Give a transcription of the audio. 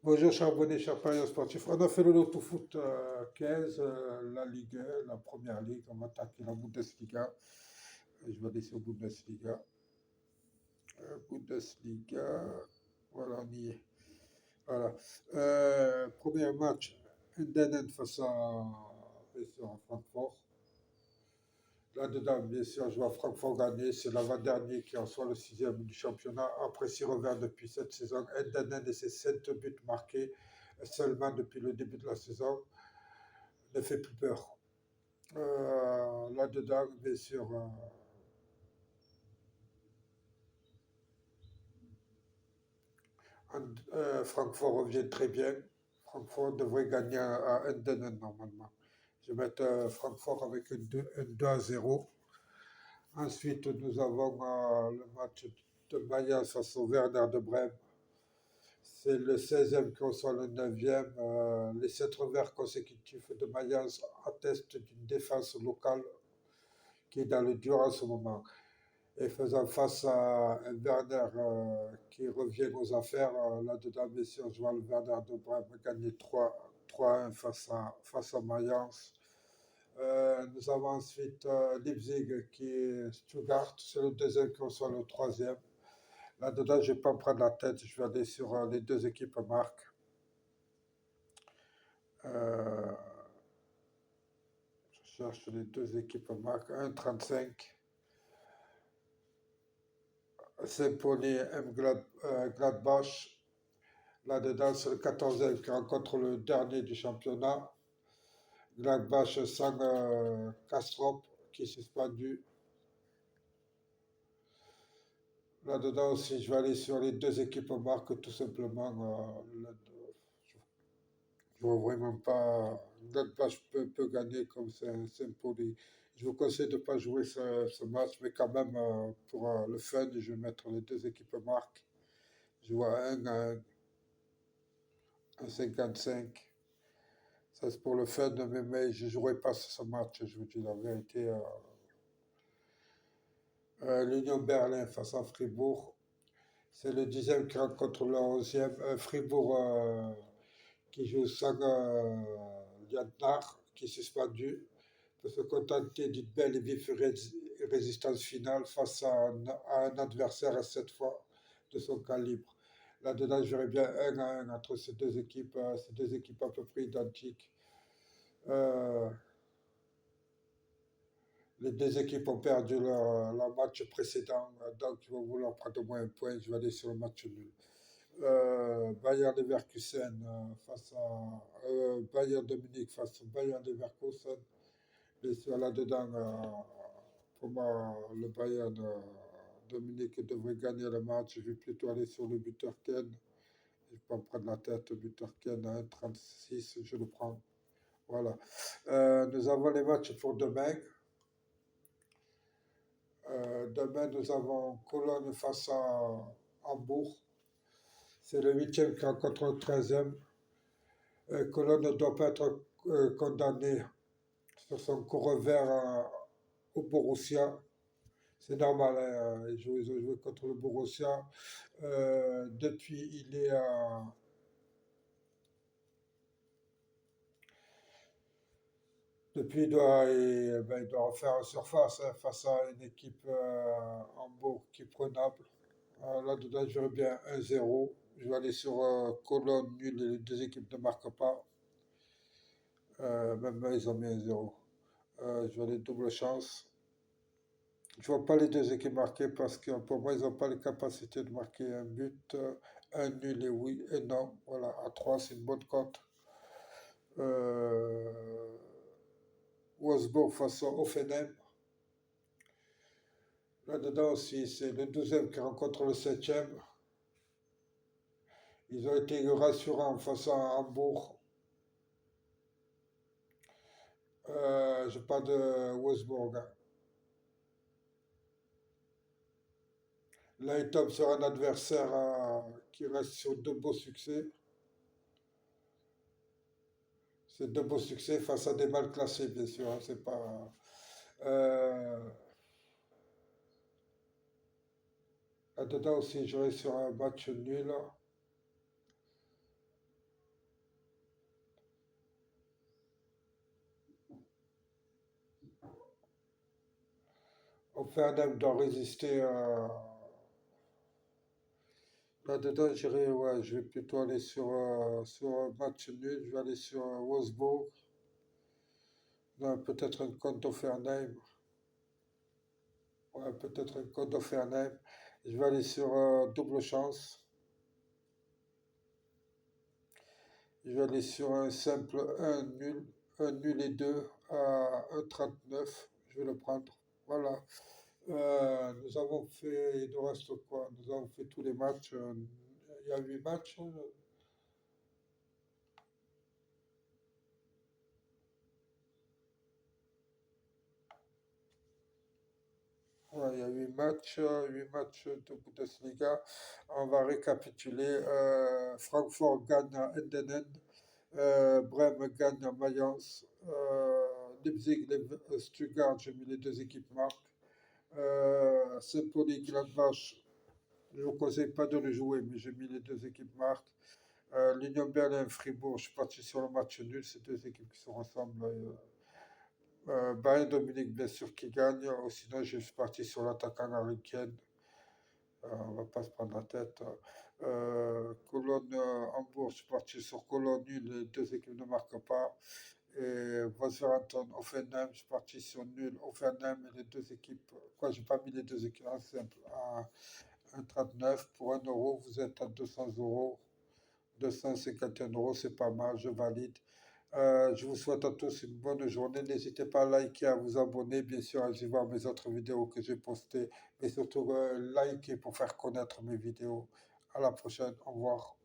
Bonjour, chers abonnés, chers parieurs sportifs. On a fait le Loto Foot 15, la Ligue 1, la Première Ligue. On va attaquer la Bundesliga. Je vais aller sur Bundesliga. Bundesliga. Voilà, on y est. Voilà. Premier match, Endenen face à, bien sûr, à Francfort. Là-dedans, bien sûr, je vois Francfort gagner. C'est l'avant-dernier qui en soit le sixième du championnat. Après 6 revers depuis cette saison, Endenen et ses 7 buts marqués seulement depuis le début de la saison ne fait plus peur. Là-dedans, bien sûr, Francfort revient très bien. Francfort devrait gagner à Eindhoven normalement. Je vais mettre Francfort avec un 2-0. Ensuite, nous avons le match de Mayence face au Werder de Brême. C'est le 16e qui reçoit le 9e. Les 7 revers consécutifs de Mayence attestent d'une défense locale qui est dans le dur en ce moment. Et faisant face à un Werner qui revient aux affaires, là-dedans, bien sûr, je vois le Werder de Brême gagner 3-1 face à Mayence. Nous avons ensuite Leipzig qui est Stuttgart, c'est le deuxième qui reçoit le troisième. Là-dedans, je ne vais pas me prendre la tête, je vais aller sur les deux équipes marques. Euh, je cherche les deux équipes marques, 1,35. Saint-Pauli M. Gladbach. Là-dedans, c'est le 14e qui rencontre le dernier du championnat. Gladbach sans Kastrop qui est suspendu. Là-dedans aussi, je vais aller sur les deux équipes marques tout simplement. Je ne vois vraiment pas. Gladbach peut gagner comme c'est Saint-Pauli. Je vous conseille de ne pas jouer ce match, mais quand même, pour le fun, je vais mettre les deux équipes marques. Je vois un 55. Ça, c'est pour le fun, mais je ne jouerai pas ce match, je vous dis la vérité. L'Union Berlin face à Fribourg. C'est le 10e qui rencontre le 11e. Fribourg qui joue sans Liantnar, qui est suspendu, peut se contenter d'une belle et vive résistance finale face à un adversaire à 7 fois de son calibre. Là-dedans, je verrais bien 1-1 entre ces deux équipes à peu près identiques. Euh, Les deux équipes ont perdu leur match précédent, donc ils vont vouloir prendre au moins un point. Je vais aller sur le match nul. Bayern Leverkusen face à Bayern de Munich face au Bayern Leverkusen. Bien sûr, là-dedans, pour moi, le Bayern de Munich devrait gagner le match. Je vais plutôt aller sur le buteur Ken. Je ne vais pas me prendre la tête. Le buteur Ken à 1,36, je le prends. Voilà. Nous avons les matchs pour demain. Demain, nous avons Cologne face à Hambourg. C'est le 8e qui rencontre le 13e. Cologne ne doit pas être condamné sur son coup revers au Borussia. C'est normal, hein, ils ont joué contre le Borussia. Depuis, il est à. Depuis, il doit refaire surface hein, face à une équipe Hambourg qui est prenable. Là-dedans, je verrais bien 1-0. Je vais aller sur Cologne, nul, les deux équipes ne marquent pas. Même eux, ils ont mis 1-0. Je vais aller double chance. Je ne vois pas les deux équipes marquer parce que pour moi, ils n'ont pas les capacités de marquer un but. Un nul et oui et non. Voilà, à 3 c'est une bonne cote. Euh, Wolfsburg face à Offenheim. Là-dedans aussi, c'est le 12e qui rencontre le 7e. Ils ont été rassurants face à Hambourg. Je parle de Wolfsburg, hein. Là, il tombe sur un adversaire qui reste sur deux beaux succès. C'est deux beaux succès face à des mal classés, bien sûr, hein. C'est pas. Euh, Là-dedans aussi, j'aurais sur un match nul. Offenheim doit résister là-dedans, ouais, je vais plutôt aller sur un match nul. Je vais aller sur Wolfsburg. Non, peut-être un compte d'Offenheim. Ouais, peut-être un compte d'Offenheim. Je vais aller sur double chance. Je vais aller sur un simple un nul et 2 à 1,39. Je vais le prendre. Voilà. Nous avons fait, il nous reste quoi? Nous avons fait tous les matchs. Il y a 8 matchs. Ouais, il y a 8 matchs de Bundesliga. On va récapituler. Francfort gagne à Eindhoven. Brême gagne à Mayence. Leipzig, Stuttgart, j'ai mis les deux équipes marques. Saint-Pauli, Gladbach, je ne vous conseille pas de le jouer, mais j'ai mis les deux équipes marques. L'Union Berlin, Fribourg, je suis parti sur le match nul, c'est deux équipes qui se ressemblent. Bayern Dominique, bien sûr, qui gagne. Sinon, je suis parti sur l'attaquant américain. On va pas se prendre la tête. Cologne, Hambourg, je suis parti sur Cologne nul, les deux équipes ne marquent pas. Et Wolverhampton, Offenheim, je suis parti sur nul. Offenheim et les deux équipes. Quoi, j'ai pas mis les deux équipes en simple. À 1,39 pour 1 euro, vous êtes à 200 euros. 251 euros, c'est pas mal, je valide. Je vous souhaite à tous une bonne journée. N'hésitez pas à liker, à vous abonner, bien sûr, à aller voir mes autres vidéos que j'ai postées, mais surtout liker pour faire connaître mes vidéos. À la prochaine, au revoir.